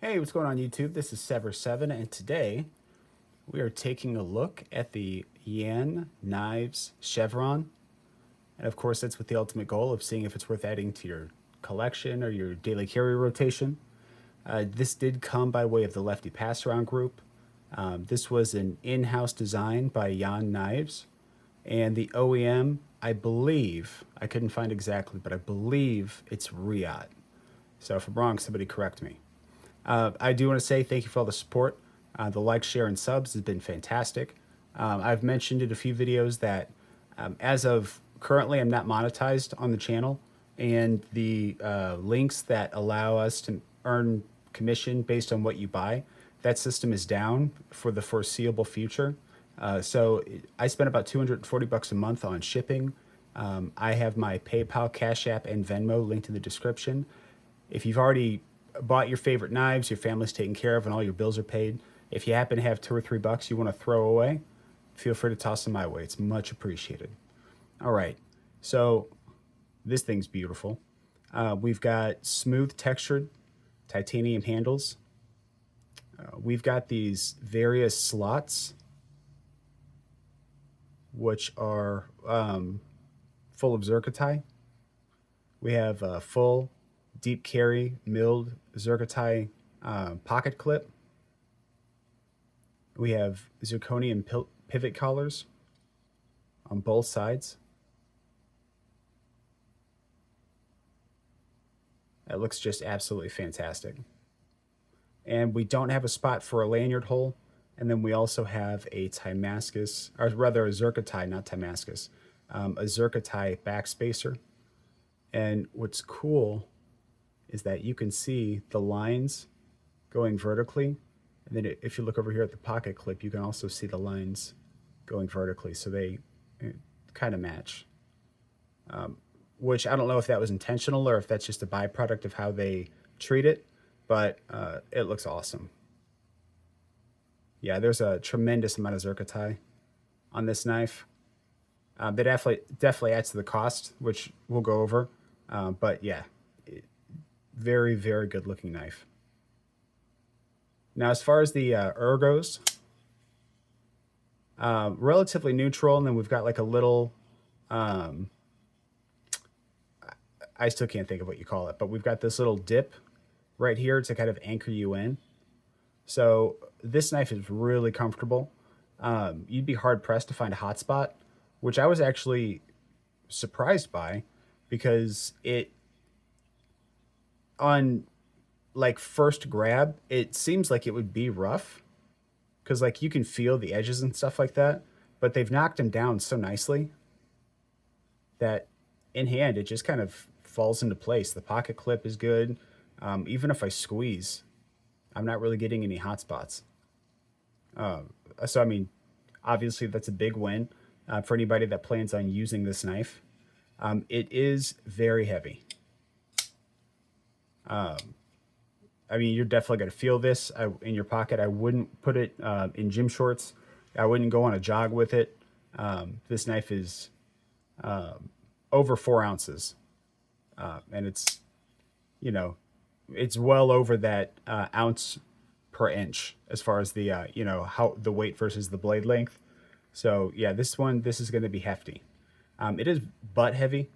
Hey, what's going on YouTube? This is Sever7, and today we are taking a look at the Yan Knives Chevron. And of course, that's with the ultimate goal of seeing if it's worth adding to your collection or your daily carry rotation. This did come by way of the Lefty Pass Around group. This was an in-house design by Yan Knives, and the OEM, I believe, I couldn't find exactly, but I believe it's Riyadh. So if I'm wrong, somebody correct me. I do want to say thank you for all the support. The like, share, and subs has been fantastic. I've mentioned in a few videos that as of currently, I'm not monetized on the channel, and the links that allow us to earn commission based on what you buy, that system is down for the foreseeable future. So I spend about $240 a month on shipping. I have my PayPal, Cash App, and Venmo linked in the description. If you've already bought your favorite knives, your family's taken care of, and all your bills are paid, if you happen to have $2 or $3 you want to throw away, feel free to toss them my way. It's much appreciated. All right, so this thing's beautiful. We've got smooth textured titanium handles. We've got these various slots, which are full of zircotai. We have a full deep carry milled zircotai pocket clip. We have zirconium pivot collars on both sides. It looks just absolutely fantastic. And we don't have a spot for a lanyard hole. And then we also have a Damascus, or rather a zircotai, not Damascus, a zircotai backspacer. And what's cool is that you can see the lines going vertically. And then if you look over here at the pocket clip, you can also see the lines going vertically. So they kind of match, which I don't know if that was intentional or if that's just a byproduct of how they treat it, but it looks awesome. Yeah, there's a tremendous amount of zircotai on this knife. That definitely adds to the cost, which we'll go over. But yeah, very, very good looking knife. Now, as far as the ergos, relatively neutral, and then we've got like a little, I still can't think of what you call it, but we've got this little dip right here to kind of anchor you in. So this knife is really comfortable. You'd be hard pressed to find a hot spot, which I was actually surprised by, because it, on like first grab, it seems like it would be rough, because like you can feel the edges and stuff like that, but they've knocked them down so nicely that in hand it just kind of falls into place. The pocket clip is good. Even if I squeeze, I'm not really getting any hot spots. So I mean, obviously that's a big win for anybody that plans on using this knife. It is very heavy. I mean, you're definitely going to feel this in your pocket. I wouldn't put it in gym shorts. I wouldn't go on a jog with it. This knife is over 4 ounces. And it's, you know, it's well over that ounce per inch as far as the, you know, how the weight versus the blade length. So yeah, this is going to be hefty. It is butt heavy.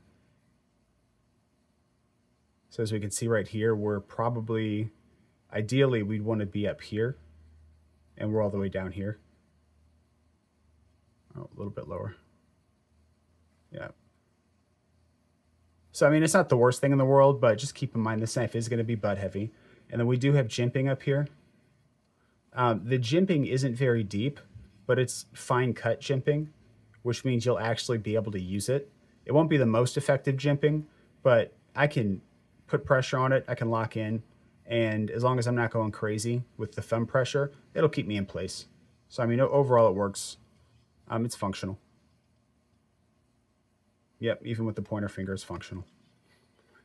So as we can see right here, we're probably, ideally, we'd want to be up here, and we're all the way down here. Oh, a little bit lower. Yeah. So, I mean, it's not the worst thing in the world, but just keep in mind this knife is going to be butt heavy. And then we do have jimping up here. The jimping isn't very deep, but it's fine cut jimping, which means you'll actually be able to use it. It won't be the most effective jimping, but I can put pressure on it. I can lock in. And as long as I'm not going crazy with the thumb pressure, it'll keep me in place. So, I mean, overall it works. It's functional. Yep, even with the pointer finger, it's functional.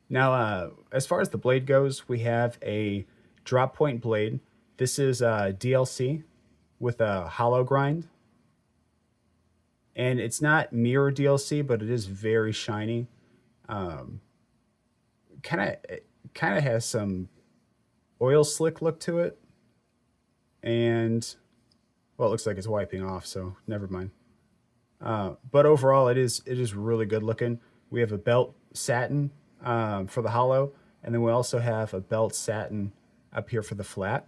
Now, as far as the blade goes, we have a drop point blade. This is DLC with a hollow grind. And it's not mirror DLC, but it is very shiny. Kind of has some oil slick look to it. And, well, it looks like it's wiping off, so never mind. But overall, it is really good looking. We have a belt satin for the hollow, and then we also have a belt satin up here for the flat.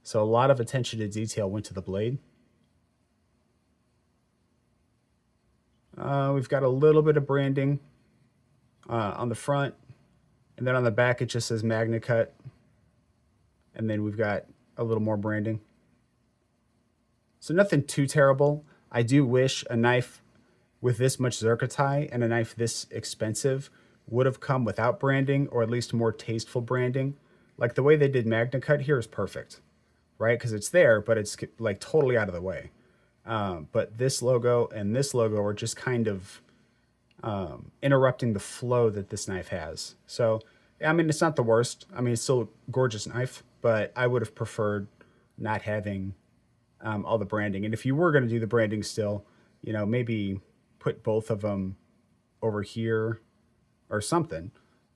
So a lot of attention to detail went to the blade. We've got a little bit of branding on the front, and then on the back it just says Magna Cut, and then we've got a little more branding. So nothing too terrible. I do wish a knife with this much zircotite and a knife this expensive would have come without branding, or at least more tasteful branding. Like the way they did Magna Cut here is perfect, right? Because it's there, but it's like totally out of the way. But this logo and this logo are just kind of interrupting the flow that this knife has. So, I mean, it's not the worst. I mean, it's still a gorgeous knife, but I would have preferred not having all the branding. And if you were going to do the branding still, you know, maybe put both of them over here or something,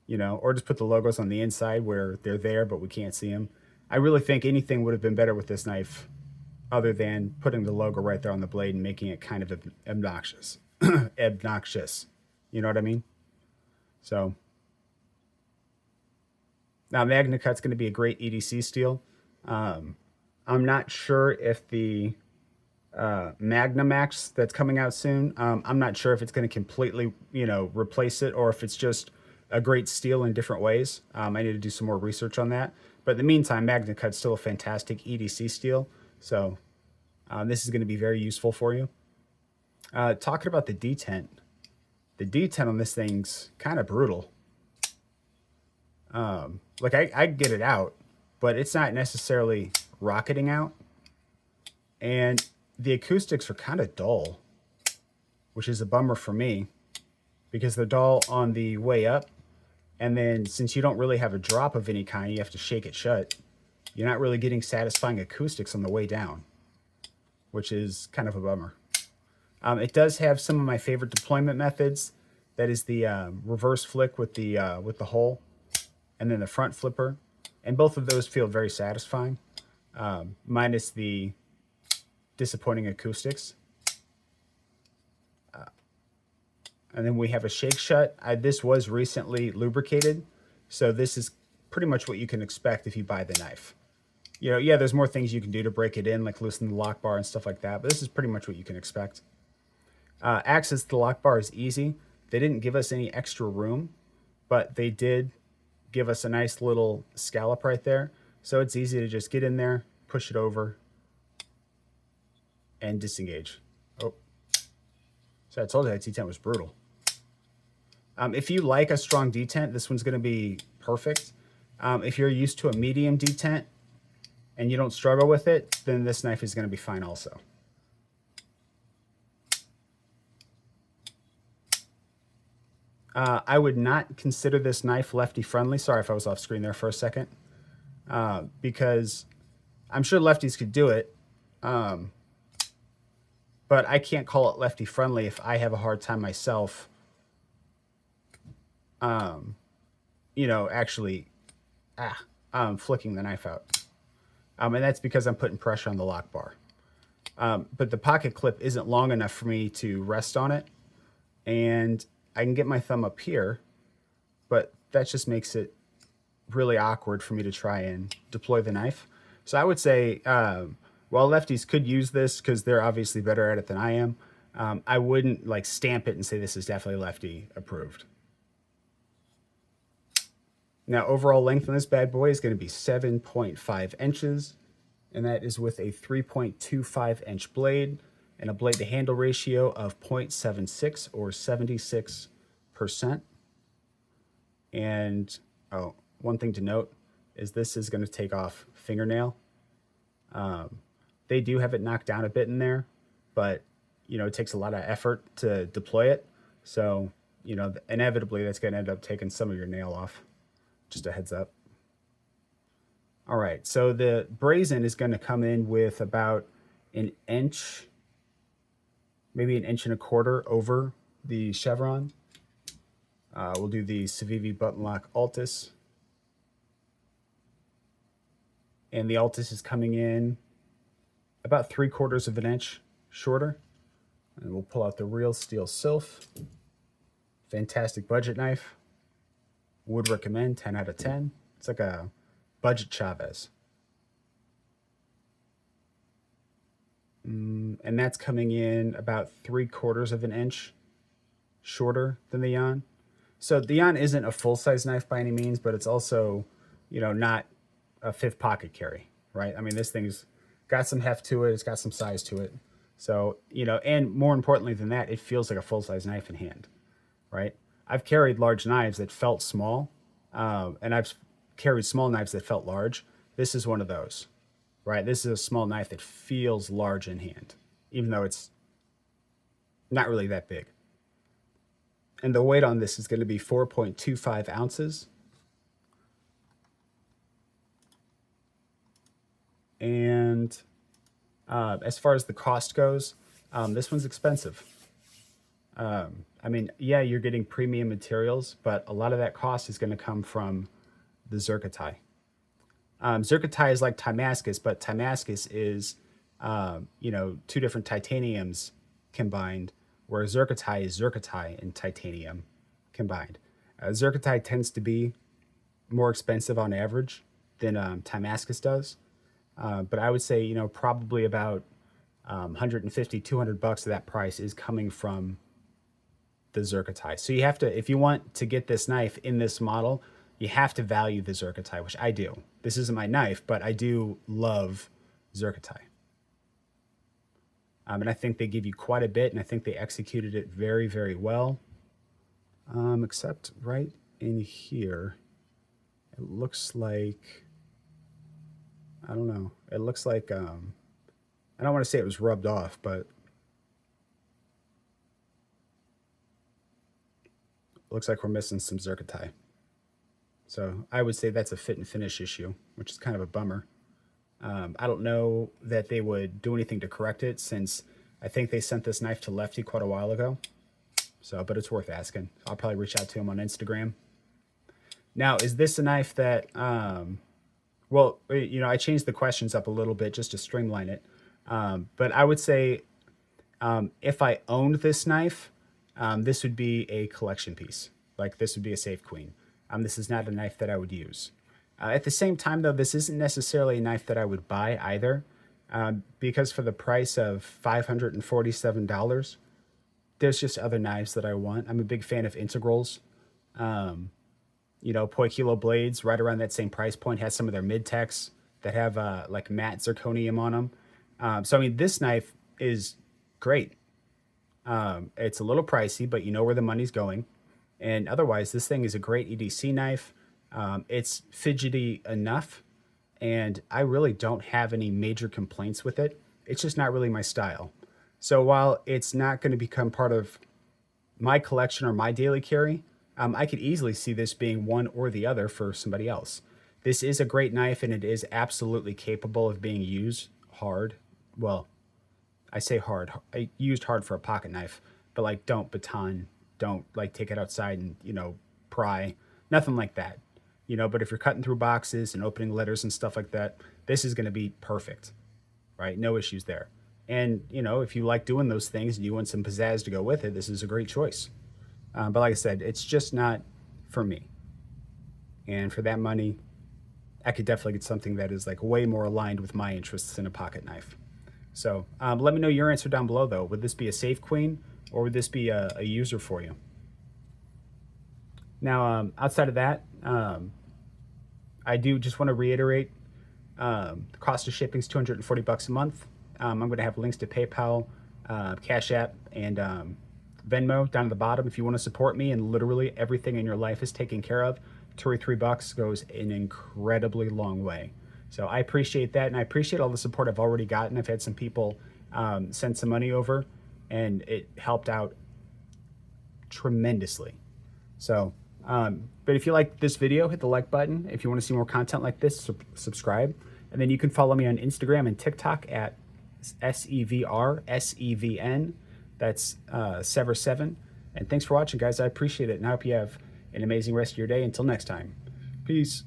you know, or just put the logos on the inside where they're there, but we can't see them. I really think anything would have been better with this knife other than putting the logo right there on the blade and making it kind of obnoxious. Obnoxious. You know what I mean? So now Magna Cut's going to be a great EDC steel. I'm not sure if the Magna Max that's coming out soon, I'm not sure if it's going to completely, you know, replace it, or if it's just a great steel in different ways. I need to do some more research on that. But in the meantime, Magna Cut's still a fantastic EDC steel. So this is going to be very useful for you. Talking about the detent. The detent on this thing's kind of brutal. Like I get it out, but it's not necessarily rocketing out. And the acoustics are kind of dull, which is a bummer for me because they're dull on the way up. And then since you don't really have a drop of any kind, you have to shake it shut. You're not really getting satisfying acoustics on the way down, which is kind of a bummer. It does have some of my favorite deployment methods. That is the reverse flick with the hole, and then the front flipper. And both of those feel very satisfying, minus the disappointing acoustics. And then we have a shake shut. This was recently lubricated, so this is pretty much what you can expect if you buy the knife. You know, yeah, there's more things you can do to break it in, like loosen the lock bar and stuff like that, but this is pretty much what you can expect. Access to the lock bar is easy. They didn't give us any extra room, but they did give us a nice little scallop right there. So it's easy to just get in there, push it over, and disengage. Oh, so I told you that detent was brutal. If you like a strong detent, this one's going to be perfect. If you're used to a medium detent and you don't struggle with it, then this knife is going to be fine also. I would not consider this knife lefty friendly. Sorry if I was off screen there for a second. Because I'm sure lefties could do it. But I can't call it lefty friendly if I have a hard time myself, you know, actually flicking the knife out. And that's because I'm putting pressure on the lock bar. But the pocket clip isn't long enough for me to rest on it. And I can get my thumb up here, but that just makes it really awkward for me to try and deploy the knife. So I would say, while lefties could use this because they're obviously better at it than I am, I wouldn't like stamp it and say this is definitely lefty approved. Now, overall length on this bad boy is going to be 7.5 inches, and that is with a 3.25 inch blade and a blade to handle ratio of 0.76 or 76%. And one thing to note is this is going to take off fingernail. They do have it knocked down a bit in there, but you know, it takes a lot of effort to deploy it. So, you know, inevitably that's going to end up taking some of your nail off. Just a heads up. All right, so the brazen is going to come in with about an inch, maybe an inch and a quarter over the Chevron. We'll do the Civivi button lock Altus. And the Altus is coming in about 3/4 of an inch shorter. And we'll pull out the real steel Sylph. Fantastic budget knife. Would recommend, 10 out of 10. It's like a budget Chavez. And that's coming in about 3/4 of an inch shorter than the Yan. So the Yan isn't a full-size knife by any means, but it's also, not a fifth pocket carry, right? I mean, this thing's got some heft to it. It's got some size to it. So, and more importantly than that, it feels like a full-size knife in hand, right? I've carried large knives that felt small, and I've carried small knives that felt large. This is one of those, right? This is a small knife that feels large in hand, even though it's not really that big. And the weight on this is going to be 4.25 ounces. And as far as the cost goes, this one's expensive. I mean, yeah, you're getting premium materials, but a lot of that cost is going to come from the zircotai. Zircotai is like Damascus, but Damascus is, two different titaniums combined, where zircotai is zircotai and titanium combined. Zircotai tends to be more expensive on average than Damascus does. But I would say, probably about $150, $200 of that price is coming from the zircotai. So you have to, if you want to get this knife in this model, you have to value the zircotai, which I do. This isn't my knife, but I do love zircotai. And I think they give you quite a bit, and I think they executed it very, very well. Except right in here, it looks like, I don't know. It looks like, I don't want to say it was rubbed off, but it looks like we're missing some zircotai. So I would say that's a fit and finish issue, which is kind of a bummer. I don't know that they would do anything to correct it, since I think they sent this knife to Lefty quite a while ago. So, but it's worth asking. I'll probably reach out to him on Instagram. Now, is this a knife that, well, I changed the questions up a little bit just to streamline it. But I would say, if I owned this knife, this would be a collection piece. Like, this would be a safe queen. This is not a knife that I would use. At the same time, though, this isn't necessarily a knife that I would buy either, because for the price of $547, there's just other knives that I want. I'm a big fan of integrals. Poi Kilo blades, right around that same price point, has some of their mid-techs that have like matte zirconium on them. So, I mean, this knife is great. It's a little pricey, but you know where the money's going. And otherwise, this thing is a great EDC knife. It's fidgety enough, and I really don't have any major complaints with it. It's just not really my style. So while it's not going to become part of my collection or my daily carry, I could easily see this being one or the other for somebody else. This is a great knife, and it is absolutely capable of being used hard. Well, I say hard. I used hard for a pocket knife, but like, don't baton, don't like take it outside and, pry, nothing like that. But if you're cutting through boxes and opening letters and stuff like that, this is going to be perfect, right? No issues there. And, if you like doing those things and you want some pizzazz to go with it, this is a great choice. But like I said, it's just not for me. And for that money, I could definitely get something that is like way more aligned with my interests in a pocket knife. So let me know your answer down below, though. Would this be a safe queen, or would this be a user for you? Now, outside of that, I do just want to reiterate, the cost of shipping is $240 a month. I'm going to have links to PayPal, Cashapp, and Venmo down at the bottom if you want to support me, and literally everything in your life is taken care of. $2 or $3 goes an incredibly long way. So I appreciate that, and I appreciate all the support I've already gotten. I've had some people send some money over, and it helped out tremendously. So, but if you like this video, hit the like button. If you want to see more content like this, subscribe. And then you can follow me on Instagram and TikTok at SEVRSEVN. That's Sever7. And thanks for watching, guys. I appreciate it, and I hope you have an amazing rest of your day. Until next time, peace.